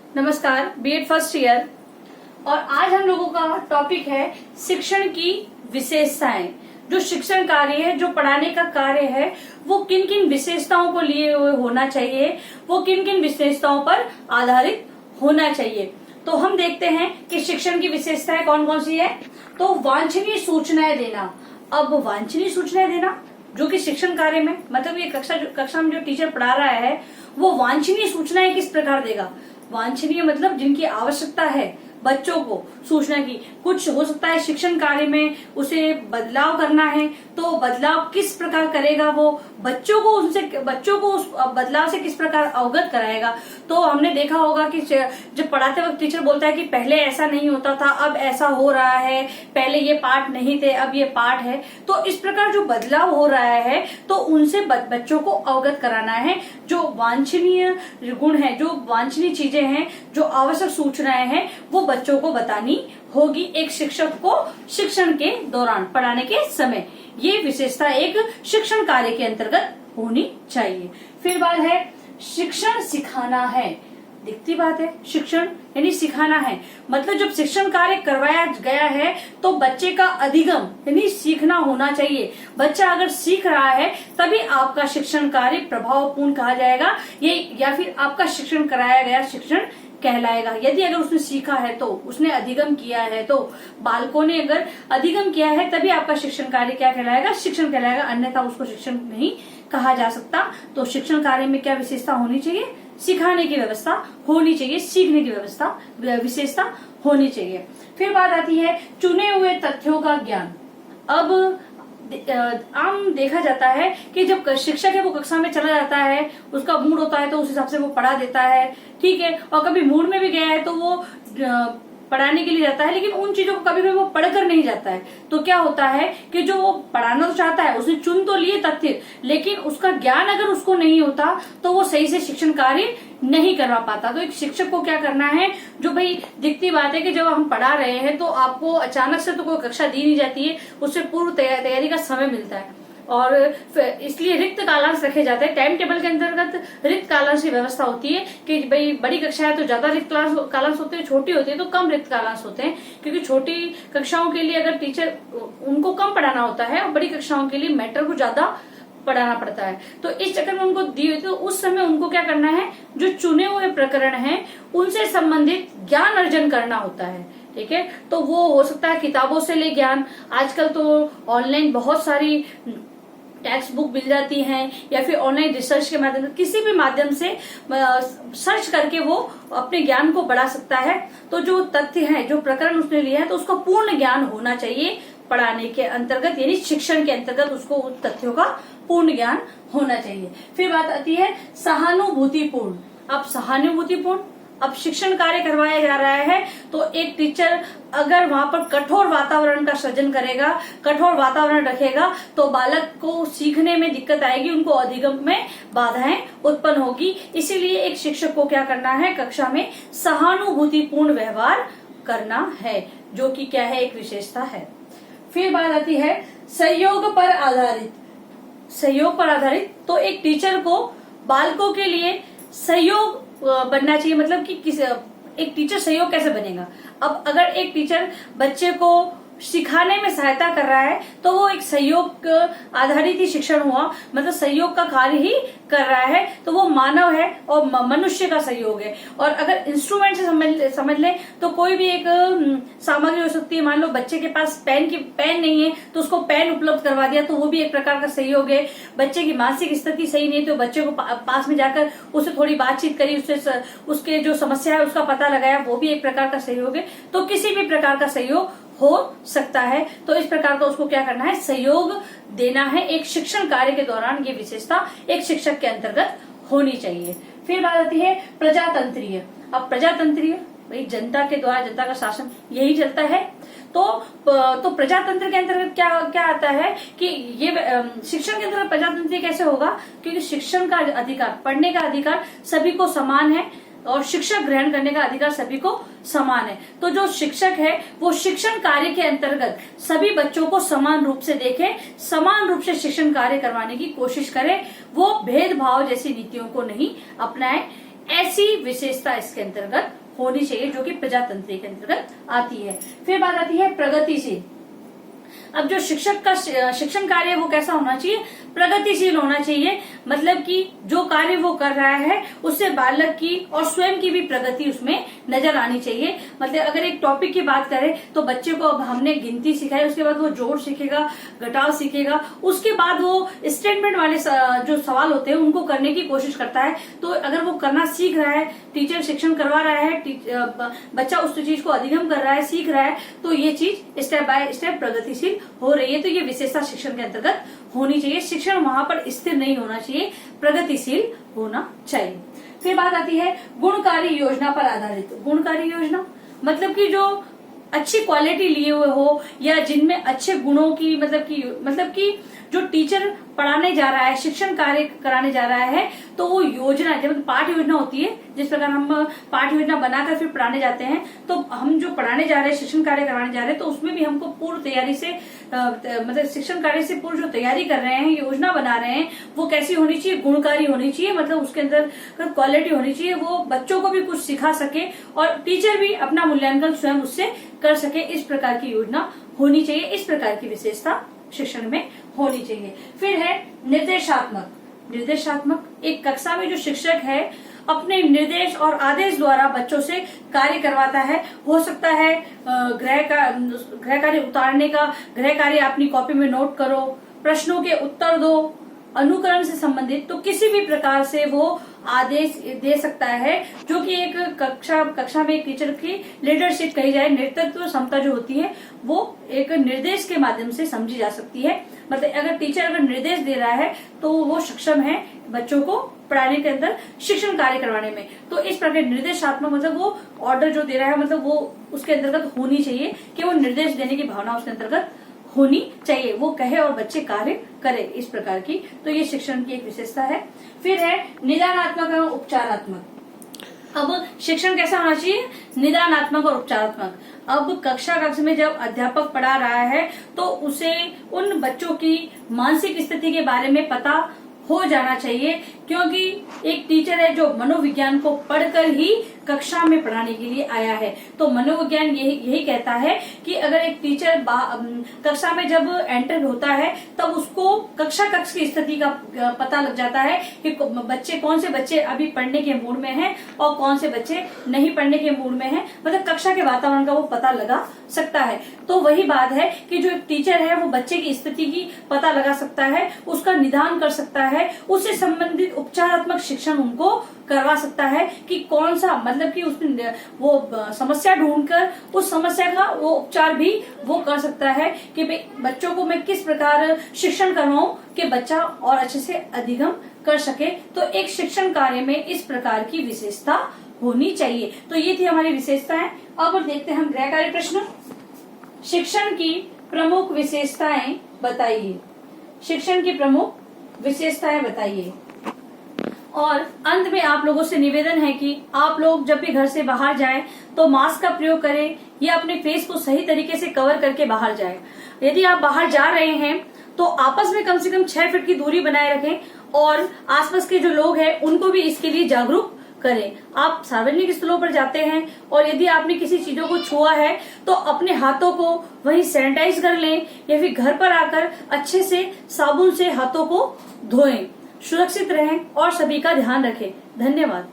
नमस्कार, BEd first year. और आज हम लोगों का टॉपिक है शिक्षण की विशेषताएं। जो शिक्षण कार्य है, जो पढ़ाने का कार्य है, वो किन किन विशेषताओं को लिए हुए होना चाहिए, वो किन किन विशेषताओं पर आधारित होना चाहिए। तो हम देखते हैं कि शिक्षण की विशेषताएं कौन कौन सी है। तो वांछनीय सूचनाएं देना। अब वांछनीय सूचनाएं देना जो कि शिक्षण कार्य में, मतलब ये कक्षा में जो टीचर पढ़ा रहा है वो वांछनीय सूचनाएं किस प्रकार देगा। वांछनीय मतलब जिनकी आवश्यकता है बच्चों को सूचना की। कुछ हो सकता है शिक्षण कार्य में उसे बदलाव करना है, तो बदलाव किस प्रकार करेगा, वो बच्चों को उस बदलाव से किस प्रकार अवगत कराएगा। तो हमने देखा होगा कि जब पढ़ाते वक्त टीचर बोलता है कि पहले ऐसा नहीं होता था, अब ऐसा हो रहा है, पहले ये पाठ नहीं थे, अब ये पाठ है। तो इस प्रकार जो बदलाव हो रहा है तो उनसे बच्चों को अवगत कराना है। जो वांछनीय गुण है, जो वांछनीय चीजें हैं, जो आवश्यक सूचनाएं हैं, वो बच्चों को बतानी होगी एक शिक्षक को शिक्षण के दौरान, पढ़ाने के समय। ये विशेषता एक शिक्षण कार्य के अंतर्गत होनी चाहिए। फिर बात है शिक्षण सिखाना है। दिखती बात है, शिक्षण यानी सिखाना है। मतलब जब शिक्षण कार्य करवाया गया है तो बच्चे का अधिगम यानी सीखना होना चाहिए। बच्चा अगर सीख रहा है तभी आपका शिक्षण कार्य प्रभावपूर्ण कहा जाएगा, ये या फिर आपका शिक्षण कराया गया शिक्षण कहलाएगा। यदि अगर उसने सीखा है तो, उसने अधिगम किया है तो, बालकों ने अगर अधिगम किया है तभी आपका शिक्षण कार्य क्या कहलाएगा, शिक्षण कहलाएगा। अन्यथा उसको शिक्षण नहीं कहा जा सकता। तो शिक्षण कार्य में क्या विशेषता होनी चाहिए, सिखाने की व्यवस्था होनी चाहिए, सीखने की विशेषता होनी चाहिए। फिर बात आती है चुने हुए तथ्यों का ज्ञान। अब आम देखा जाता है कि जब शिक्षक है वो कक्षा में चला जाता है, उसका मूड होता है तो उस हिसाब से वो पढ़ा देता है, ठीक है। और कभी मूड में भी गया है तो वो पढ़ाने के लिए जाता है, लेकिन उन चीजों को कभी भी वो पढ़कर नहीं जाता है। तो क्या होता है कि जो वो पढ़ाना तो चाहता है, उसने चुन तो लिए तथ्य, लेकिन उसका ज्ञान अगर उसको नहीं होता तो वो सही से शिक्षण कार्य नहीं करवा पाता। तो एक शिक्षक को क्या करना है, जो भाई दिखती बात है कि जब हम पढ़ा रहे हैं तो आपको अचानक से तो कोई कक्षा दी नहीं जाती है, उससे पूर्व तैयारी का समय मिलता है और इसलिए रिक्त कालांश रखे जाते हैं। टाइम टेबल के अंतर्गत रिक्त कालांश की व्यवस्था होती है कि भाई बड़ी कक्षा है तो ज्यादा रिक्त कालांश होते हैं, छोटी होती है तो कम रिक्त कालांश होते हैं। क्योंकि छोटी कक्षाओं के लिए अगर टीचर उनको कम पढ़ाना होता है और बड़ी कक्षाओं के लिए मैटर को ज्यादा पढ़ाना पड़ता है, तो इस चक्कर में उनको दी हुई, तो उस समय उनको क्या करना है, जो चुने हुए प्रकरण हैं उनसे संबंधित ज्ञान अर्जन करना होता है, ठीक है। तो वो हो सकता है किताबों से ले ज्ञान, आजकल तो ऑनलाइन बहुत सारी टेक्स्ट बुक मिल जाती हैं, या फिर ऑनलाइन रिसर्च के माध्यम से, किसी भी माध्यम से सर्च करके वो अपने ज्ञान को बढ़ा सकता है। तो जो तथ्य है, जो प्रकरण उसने लिया है, तो उसका पूर्ण ज्ञान होना चाहिए पढ़ाने के अंतर्गत, यानी शिक्षण के अंतर्गत उसको उन तथ्यों का पूर्ण ज्ञान होना चाहिए। फिर बात आती है सहानुभूतिपूर्ण। अब सहानुभूतिपूर्ण, अब शिक्षण कार्य करवाया जा रहा है तो एक टीचर अगर वहां पर कठोर वातावरण का सृजन करेगा, कठोर वातावरण रखेगा, तो बालक को सीखने में दिक्कत आएगी, उनको अधिगम में बाधाएं उत्पन्न होगी। इसीलिए एक शिक्षक को क्या करना है, कक्षा में सहानुभूतिपूर्ण व्यवहार करना है, जो कि क्या है, एक विशेषता है। फिर बात आती है सहयोग पर आधारित। सहयोग पर आधारित, तो एक टीचर को बालकों के लिए सहयोग बनना चाहिए। मतलब कि एक टीचर सहयोग कैसे बनेगा। अब अगर एक टीचर बच्चे को सिखाने में सहायता कर रहा है तो वो एक सहयोग आधारित ही शिक्षण हुआ, मतलब सहयोग का कार्य ही कर रहा है, तो वो मानव है और मनुष्य का सहयोग है। और अगर इंस्ट्रूमेंट से समझ लें तो कोई भी एक सामग्री हो सकती है। मान लो बच्चे के पास पेन नहीं है तो उसको पेन उपलब्ध करवा दिया, तो वो भी एक प्रकार का सहयोग है। बच्चे की मानसिक स्थिति सही नहीं तो बच्चे को पास में जाकर उससे थोड़ी बातचीत करी, उसके जो समस्या है उसका पता लगाया, वो भी एक प्रकार का सहयोग है। तो किसी भी प्रकार का सहयोग हो सकता है। तो इस प्रकार का उसको क्या करना है, सहयोग देना है एक शिक्षण कार्य के दौरान। ये विशेषता एक शिक्षक के अंतर्गत होनी चाहिए। फिर बात आती है प्रजातंत्रीय। अब प्रजातंत्रीय भाई जनता के द्वारा, जनता का शासन यही चलता है। तो प्रजातंत्र के अंतर्गत क्या आता है कि ये शिक्षण के अंतर्गत प्रजातंत्र कैसे होगा, क्योंकि शिक्षण का अधिकार, पढ़ने का अधिकार सभी को समान है और शिक्षक ग्रहण करने का अधिकार सभी को समान है। तो जो शिक्षक है वो शिक्षण कार्य के अंतर्गत सभी बच्चों को समान रूप से देखे, समान रूप से शिक्षण कार्य करवाने की कोशिश करे, वो भेदभाव जैसी नीतियों को नहीं अपनाए। ऐसी विशेषता इसके अंतर्गत होनी चाहिए जो कि प्रजातंत्र के अंतर्गत आती है। फिर बात आती है प्रगतिशील। अब जो शिक्षक का शिक्षण कार्य है वो कैसा होना चाहिए, प्रगतिशील होना चाहिए। मतलब कि जो कार्य वो कर रहा है उससे बालक की और स्वयं की भी प्रगति उसमें नजर आनी चाहिए। मतलब अगर एक टॉपिक की बात करें तो बच्चे को अब हमने गिनती सिखाई, उसके बाद वो जोड़ सीखेगा, घटाव सीखेगा, उसके बाद वो स्टेटमेंट वाले जो सवाल होते हैं उनको करने की कोशिश करता है। तो अगर वो करना सीख रहा है, टीचर शिक्षण करवा रहा है, बच्चा उस चीज को अधिगम कर रहा है, सीख रहा है, तो ये चीज स्टेप बाय स्टेप प्रगतिशील हो रही है। तो ये विशेषता शिक्षण के अंतर्गत होनी चाहिए। शिक्षण वहां पर स्थिर नहीं होना चाहिए, प्रगतिशील होना चाहिए। फिर बात आती है गुणकारी योजना पर आधारित। गुणकारी योजना मतलब कि जो अच्छी क्वालिटी लिए हुए हो या जिनमें अच्छे गुणों की मतलब कि जो टीचर पढ़ाने जा रहा है, शिक्षण कार्य कराने जा रहा है, तो वो योजना जब पाठ योजना होती है, जिस प्रकार हम पाठ योजना बनाकर फिर पढ़ाने जाते हैं, तो हम जो पढ़ाने जा रहे हैं, शिक्षण कार्य कराने जा रहे हैं, तो उसमें भी हमको पूर्व तैयारी से मतलब शिक्षण कार्य से पूर्व जो तैयारी कर रहे हैं, योजना बना रहे हैं, वो कैसी होनी चाहिए, गुणकारी होनी चाहिए। मतलब उसके अंदर क्वालिटी होनी चाहिए, वो बच्चों को भी कुछ सिखा सके और टीचर भी अपना मूल्यांकन स्वयं उससे कर सके। इस प्रकार की योजना होनी चाहिए, इस प्रकार की विशेषता शिक्षण में होनी चाहिए। फिर है निर्देशात्मक। निर्देशात्मक एक कक्षा में जो शिक्षक है अपने निर्देश और आदेश द्वारा बच्चों से कार्य करवाता है। हो सकता है गृह कार्य उतारने का, गृह कार्य अपनी कॉपी में नोट करो, प्रश्नों के उत्तर दो, अनुकरण से संबंधित, तो किसी भी प्रकार से वो आदेश दे सकता है, जो कि एक कक्षा में एक टीचर की लीडरशिप कही जाए, नेतृत्व क्षमता जो होती है वो एक निर्देश के माध्यम से समझी जा सकती है। मतलब अगर टीचर निर्देश दे रहा है तो वो सक्षम है बच्चों को पढ़ाने के अंदर, शिक्षण कार्य करवाने में। तो इस प्रकार निर्देशात्मक मतलब वो ऑर्डर जो दे रहा है, मतलब वो उसके अंतर्गत होनी चाहिए कि वो निर्देश देने की भावना उसके अंतर्गत होनी चाहिए, वो कहे और बच्चे कार्य करे, इस प्रकार की। तो ये शिक्षण की एक विशेषता है। फिर है निदानात्मक एवं उपचारात्मक। अब शिक्षण कैसा होना चाहिए, निदानात्मक और उपचारात्मक। अब कक्षा में जब अध्यापक पढ़ा रहा है तो उसे उन बच्चों की मानसिक स्थिति के बारे में पता हो जाना चाहिए, क्योंकि एक टीचर है जो मनोविज्ञान को पढ़कर ही कक्षा में पढ़ाने के लिए आया है। तो मनोविज्ञान यही कहता है कि अगर एक टीचर कक्षा में जब एंटर होता है तब उसको कक्ष की स्थिति का पता लग जाता है कि कौन से बच्चे अभी पढ़ने के मूड में हैं और कौन से बच्चे नहीं पढ़ने के मूड में हैं। मतलब कक्षा के वातावरण का वो पता लगा सकता है। तो वही बात है कि जो एक टीचर है वो बच्चे की स्थिति की पता लगा सकता है, उसका निदान कर सकता है, उससे संबंधित उपचारात्मक शिक्षण उनको करवा सकता है कि कौन सा मतलब कि उसमें वो समस्या ढूंढकर उस समस्या का वो उपचार भी वो कर सकता है कि भाई बच्चों को मैं किस प्रकार शिक्षण करवाऊं कि बच्चा और अच्छे से अधिगम कर सके। तो एक शिक्षण कार्य में इस प्रकार की विशेषता होनी चाहिए। तो ये थी हमारी विशेषताएं। अब देखते हैं हम गृह कार्य प्रश्न। शिक्षण की प्रमुख विशेषताएं बताइए। शिक्षण की प्रमुख विशेषताएं बताइए। और अंत में आप लोगों से निवेदन है कि आप लोग जब भी घर से बाहर जाएं तो मास्क का प्रयोग करें या अपने फेस को सही तरीके से कवर करके बाहर जाएं। यदि आप बाहर जा रहे हैं तो आपस में कम से कम 6 फीट की दूरी बनाए रखें और आसपास के जो लोग हैं उनको भी इसके लिए जागरूक करें। आप सार्वजनिक स्थलों पर जाते हैं और यदि आपने किसी चीजों को छुआ है तो अपने हाथों को वहीं सैनिटाइज कर लें या फिर घर पर आकर अच्छे से साबुन से हाथों को धोएं। सुरक्षित रहें और सभी का ध्यान रखें। धन्यवाद।